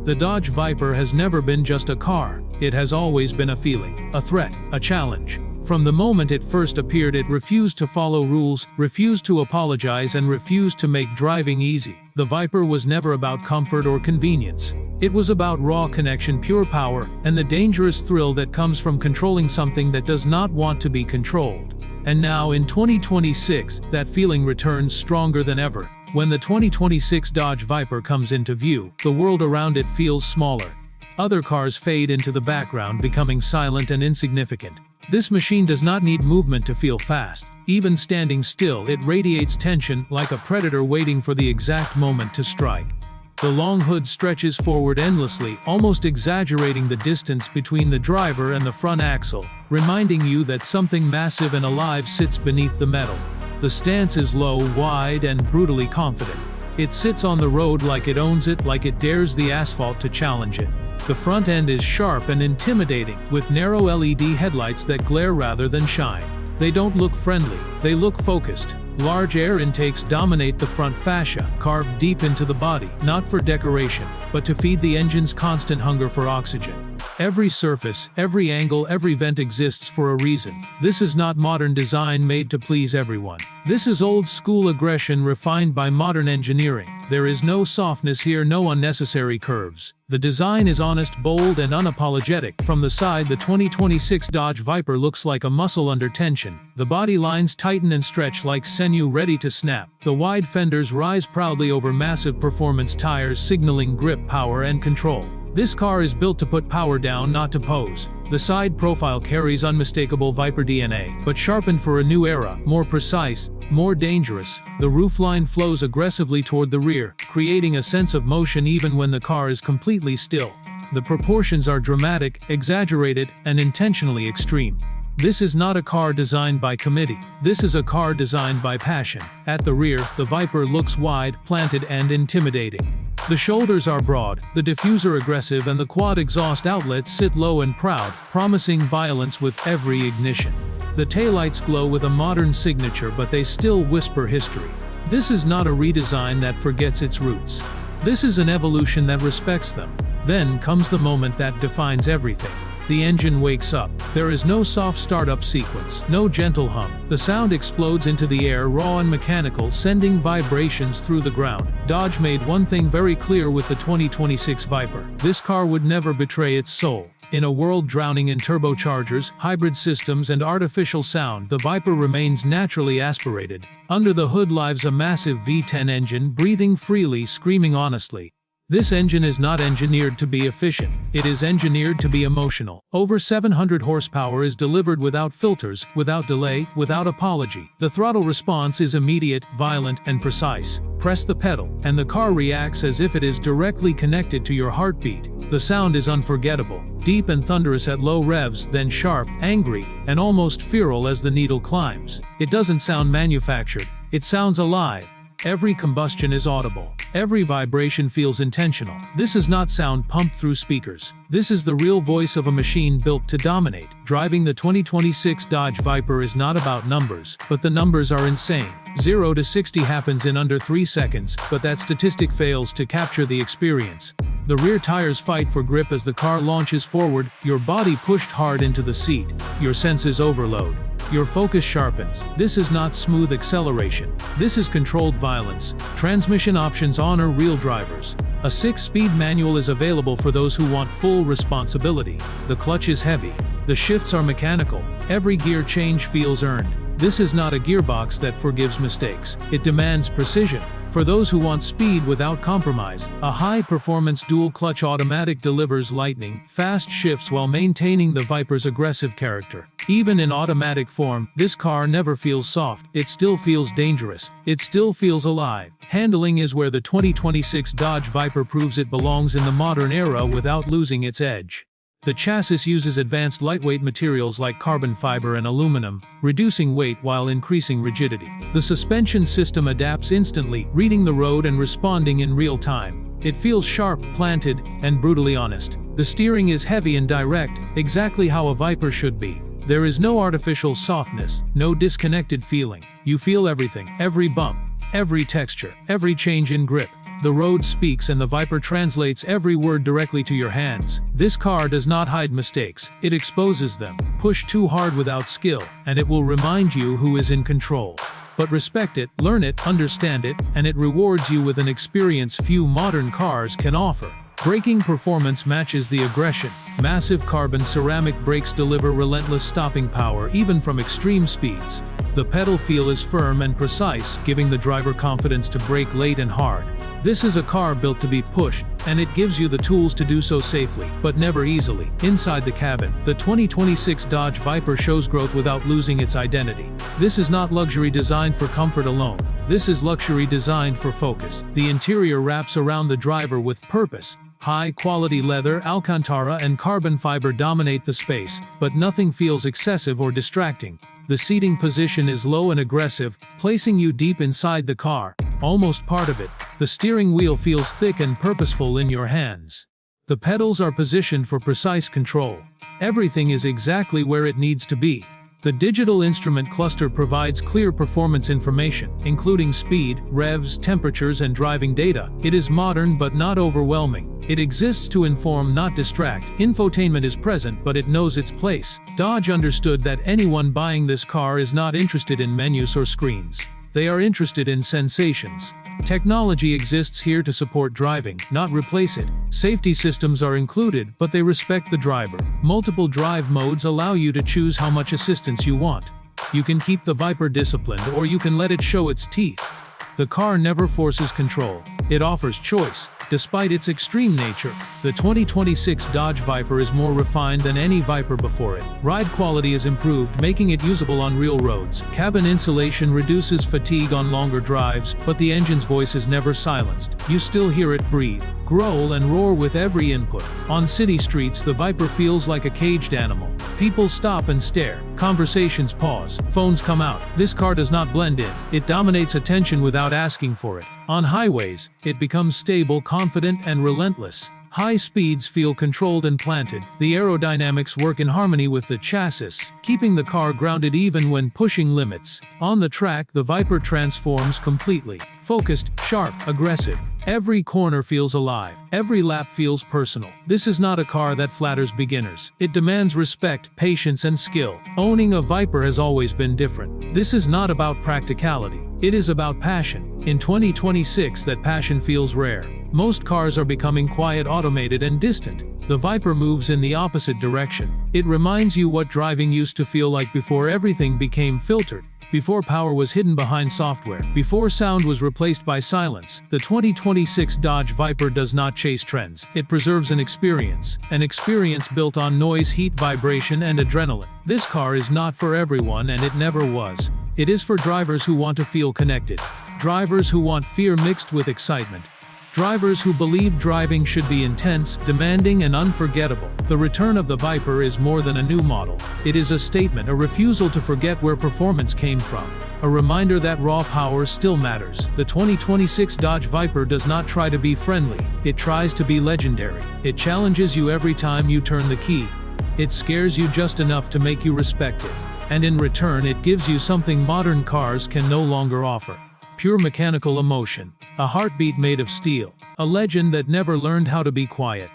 The Dodge Viper has never been just a car. It has always been a feeling, a threat, a challenge. From the moment it first appeared, it refused to follow rules, refused to apologize, and refused to make driving easy. The Viper was never about comfort or convenience. It was about raw connection, pure power, and the dangerous thrill that comes from controlling something that does not want to be controlled. And now in 2026, that feeling returns stronger than ever. When the 2026 Dodge Viper comes into view, the world around it feels smaller. Other cars fade into the background, becoming silent and insignificant. This machine does not need movement to feel fast. Even standing still, it radiates tension, like a predator waiting for the exact moment to strike. The long hood stretches forward endlessly, almost exaggerating the distance between the driver and the front axle, reminding you that something massive and alive sits beneath the metal. The stance is low, wide, and brutally confident. It sits on the road like it owns it, like it dares the asphalt to challenge it. The front end is sharp and intimidating, with narrow LED headlights that glare rather than shine. They don't look friendly, they look focused. Large air intakes dominate the front fascia, carved deep into the body, not for decoration, but to feed the engine's constant hunger for oxygen. Every surface, every angle, every vent exists for a reason. This is not modern design made to please everyone. This is old-school aggression refined by modern engineering. There is no softness here, no unnecessary curves. The design is honest, bold, and unapologetic. From the side, the 2026 Dodge Viper looks like a muscle under tension. The body lines tighten and stretch like sinew ready to snap. The wide fenders rise proudly over massive performance tires, signaling grip, power, and control. This car is built to put power down, not to pose. The side profile carries unmistakable Viper DNA, but sharpened for a new era, more precise, more dangerous. The roofline flows aggressively toward the rear, creating a sense of motion even when the car is completely still. The proportions are dramatic, exaggerated, and intentionally extreme. This is not a car designed by committee. This is a car designed by passion. At the rear, the Viper looks wide, planted, and intimidating. The shoulders are broad, the diffuser aggressive, and the quad exhaust outlets sit low and proud, promising violence with every ignition. The taillights glow with a modern signature, but they still whisper history. This is not a redesign that forgets its roots. This is an evolution that respects them. Then comes the moment that defines everything. The engine wakes up. There is no soft startup sequence, no gentle hum. The sound explodes into the air, raw and mechanical, sending vibrations through the ground. Dodge made one thing very clear with the 2026 Viper. This car would never betray its soul. In a world drowning in turbochargers, hybrid systems, and artificial sound, the Viper remains naturally aspirated. Under the hood lives a massive V10 engine, breathing freely, screaming honestly. This engine is not engineered to be efficient. It is engineered to be emotional. Over 700 horsepower is delivered without filters, without delay, without apology. The throttle response is immediate, violent, and precise. Press the pedal, and the car reacts as if it is directly connected to your heartbeat. The sound is unforgettable, deep and thunderous at low revs, then sharp, angry, and almost feral as the needle climbs. It doesn't sound manufactured. It sounds alive. Every combustion is audible. Every vibration feels intentional. This is not sound pumped through speakers. This is the real voice of a machine built to dominate. Driving the 2026 Dodge Viper is not about numbers, but the numbers are insane. 0 to 60 happens in under 3 seconds, but that statistic fails to capture the experience. The rear tires fight for grip as the car launches forward, your body pushed hard into the seat, your senses overload. Your focus sharpens. This is not smooth acceleration. This is controlled violence. Transmission options honor real drivers. A 6-speed manual is available for those who want full responsibility. The clutch is heavy. The shifts are mechanical. Every gear change feels earned. This is not a gearbox that forgives mistakes. It demands precision. For those who want speed without compromise, a high-performance dual-clutch automatic delivers lightning, fast shifts while maintaining the Viper's aggressive character. Even in automatic form, this car never feels soft. It still feels dangerous. It still feels alive. Handling is where the 2026 Dodge Viper proves it belongs in the modern era without losing its edge. The chassis uses advanced lightweight materials like carbon fiber and aluminum, reducing weight while increasing rigidity. The suspension system adapts instantly, reading the road and responding in real time. It feels sharp, planted, and brutally honest. The steering is heavy and direct, exactly how a Viper should be. There is no artificial softness, no disconnected feeling. You feel everything, every bump, every texture, every change in grip. The road speaks and the Viper translates every word directly to your hands. This car does not hide mistakes, it exposes them. Push too hard without skill, and it will remind you who is in control. But respect it, learn it, understand it, and it rewards you with an experience few modern cars can offer. Braking performance matches the aggression. Massive carbon ceramic brakes deliver relentless stopping power even from extreme speeds. The pedal feel is firm and precise, giving the driver confidence to brake late and hard. This is a car built to be pushed, and it gives you the tools to do so safely, but never easily. Inside the cabin, the 2026 Dodge Viper shows growth without losing its identity. This is not luxury designed for comfort alone. This is luxury designed for focus. The interior wraps around the driver with purpose. High-quality leather, Alcantara, and carbon fiber dominate the space, but nothing feels excessive or distracting. The seating position is low and aggressive, placing you deep inside the car, almost part of it. The steering wheel feels thick and purposeful in your hands. The pedals are positioned for precise control. Everything is exactly where it needs to be. The digital instrument cluster provides clear performance information, including speed, revs, temperatures, and driving data. It is modern but not overwhelming. It exists to inform, not distract. Infotainment is present, but it knows its place. Dodge understood that anyone buying this car is not interested in menus or screens. They are interested in sensations. Technology exists here to support driving, not replace it. Safety systems are included, but they respect the driver. Multiple drive modes allow you to choose how much assistance you want. You can keep the Viper disciplined, or you can let it show its teeth. The car never forces control. It offers choice. Despite its extreme nature, the 2026 Dodge Viper is more refined than any Viper before it. Ride quality is improved, making it usable on real roads. Cabin insulation reduces fatigue on longer drives, but the engine's voice is never silenced. You still hear it breathe, growl, and roar with every input. On city streets, the Viper feels like a caged animal. People stop and stare. Conversations pause. Phones come out. This car does not blend in. It dominates attention without asking for it. On highways, it becomes stable, confident, and relentless. High speeds feel controlled and planted. The aerodynamics work in harmony with the chassis, keeping the car grounded even when pushing limits. On the track, the Viper transforms completely. Focused, sharp, aggressive. Every corner feels alive. Every lap feels personal. This is not a car that flatters beginners. It demands respect, patience, and skill. Owning a Viper has always been different. This is not about practicality. It is about passion. In 2026, that passion feels rare. Most cars are becoming quiet, automated, and distant. The Viper moves in the opposite direction. It reminds you what driving used to feel like before everything became filtered. Before power was hidden behind software. Before sound was replaced by silence. The 2026 Dodge Viper does not chase trends. It preserves an experience built on noise, heat, vibration, and adrenaline. This car is not for everyone, and it never was. It is for drivers who want to feel connected. Drivers who want fear mixed with excitement. Drivers who believe driving should be intense, demanding, and unforgettable. The return of the Viper is more than a new model. It is a statement, a refusal to forget where performance came from. A reminder that raw power still matters. The 2026 Dodge Viper does not try to be friendly. It tries to be legendary. It challenges you every time you turn the key. It scares you just enough to make you respect it. And in return, it gives you something modern cars can no longer offer. Pure mechanical emotion. A heartbeat made of steel. A legend that never learned how to be quiet.